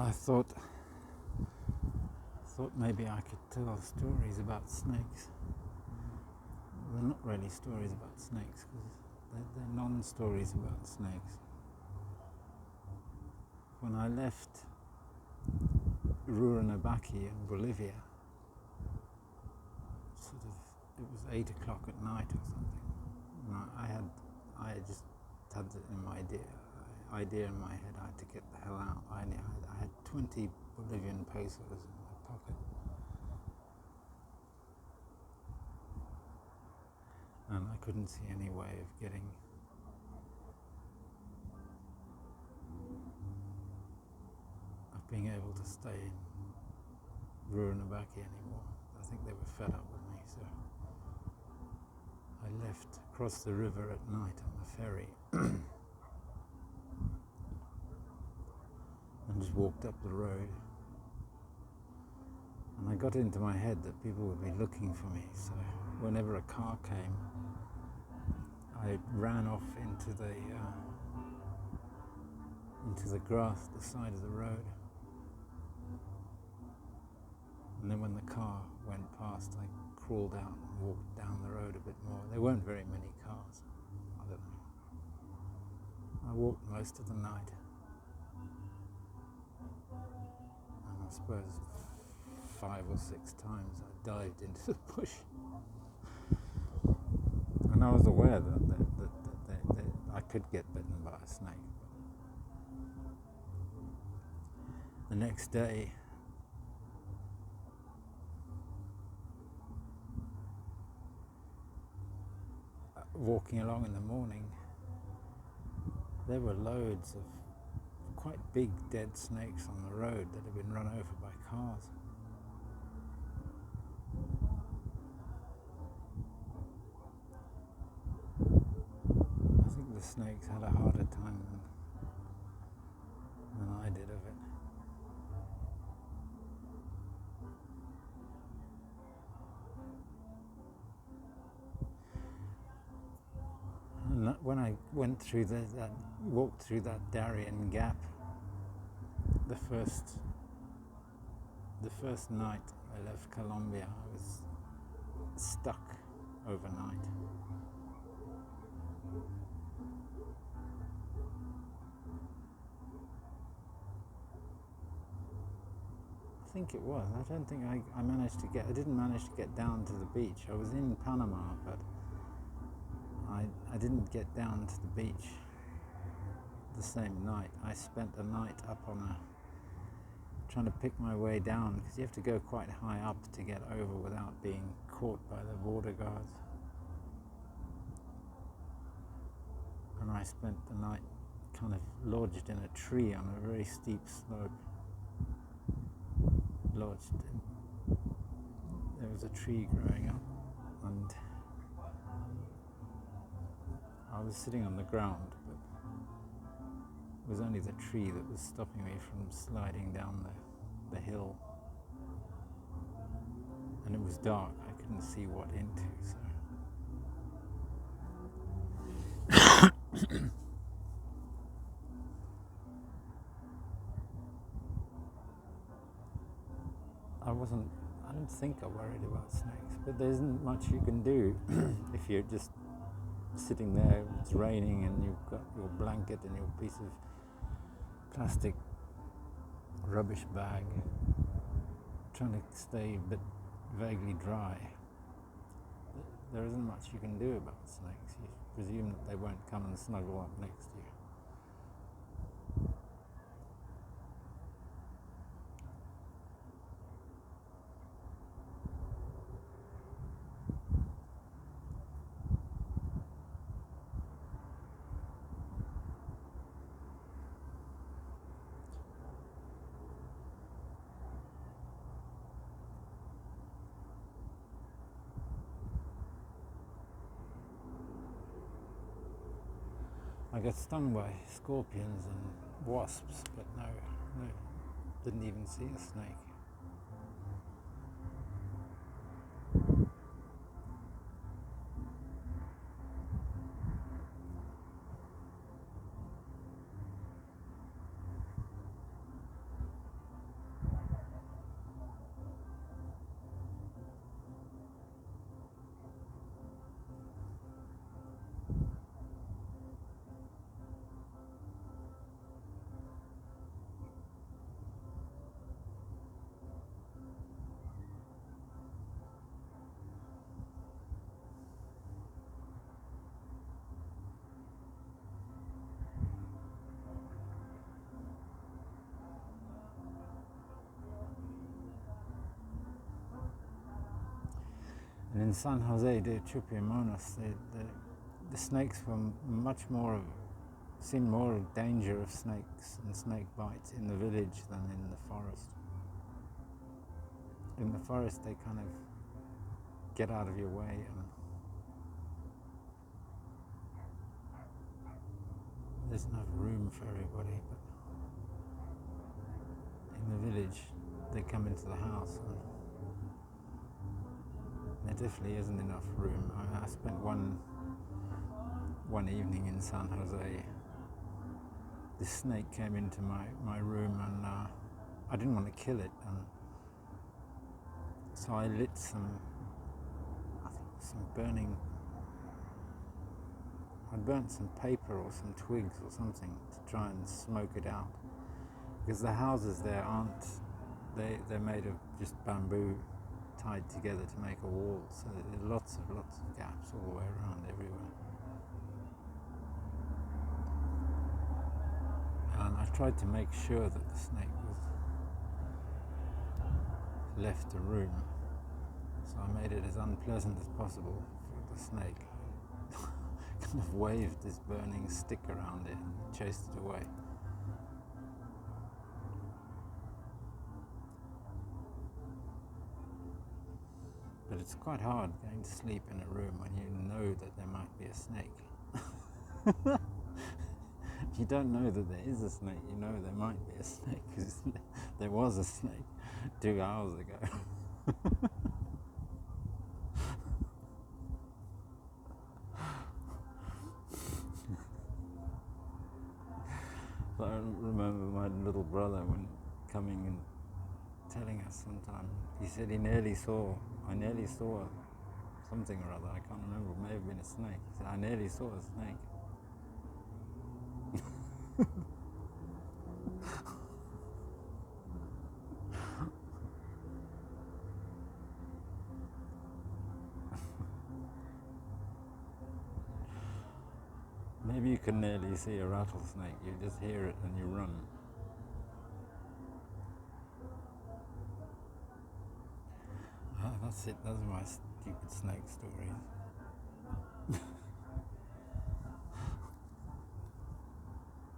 I thought maybe I could tell stories about snakes. They're not really stories about snakes, because they're non-stories about snakes. When I left Rurrenabaque in Bolivia, it was 8 o'clock at night or something. And I just had it in my idea in my head. I had to get the hell out. I had 20 Bolivian pesos in my pocket, and I couldn't see any way of being able to stay in Rurrenabaque anymore. I think they were fed up with me, so I left, across the river at night on the ferry, and just walked up the road. And I got into my head that people would be looking for me, so whenever a car came, I ran off into the grass at the side of the road. And then when the car went past, I crawled out and walked down the road a bit more. There weren't very many cars. I don't know. I walked most of the night. And I suppose 5 or 6 times I dived into the bush. And I was aware that I could get bitten by a snake. The next day, walking along in the morning, there were loads of quite big dead snakes on the road that had been run over by cars. I think the snakes had a harder time than I did of it. And when I went through walked through that Darien Gap, the first night I left Colombia, I was stuck overnight. I think it was. I don't think I didn't manage to get down to the beach. I was in Panama, but I didn't get down to the beach the same night. I spent the night up trying to pick my way down, because you have to go quite high up to get over without being caught by the border guards. And I spent the night kind of lodged in a tree on a very steep slope. There was a tree growing up, and I was sitting on the ground, but it was only the tree that was stopping me from sliding down the hill. And it was dark, I couldn't see what into, so I don't think I worried about snakes, but there isn't much you can do if you're just sitting there, it's raining, and you've got your blanket and your piece of plastic rubbish bag, trying to stay a bit vaguely dry. There isn't much you can do about snakes. You presume that they won't come and snuggle up next to you. I got stung by scorpions and wasps, but no, didn't even see a snake. in San Jose de Chupiamonas, the snakes were much more, seen more danger of snakes and snake bites in the village than in the forest. In the forest, they kind of get out of your way, and there's enough room for everybody. But in the village, they come into the house, and there definitely isn't enough room. I spent one evening in San Jose. This snake came into my room, and I didn't want to kill it, and so I lit some burning. I burnt some paper or some twigs or something to try and smoke it out, because the houses there aren't. They're made of just bamboo tied together to make a wall, so there are lots of gaps all the way around everywhere. And I tried to make sure that the snake left the room, so I made it as unpleasant as possible for the snake. Kind of waved this burning stick around it and chased it away. But it's quite hard going to sleep in a room when you know that there might be a snake. You don't know that there is a snake, you know there might be a snake, because there was a snake 2 hours ago. So I remember my little brother when coming and telling us sometime, he said I nearly saw something or other, I can't remember, it may have been a snake. He said, I nearly saw a snake. Maybe you can nearly see a rattlesnake, you just hear it and you run. That's it, those are my stupid snake stories.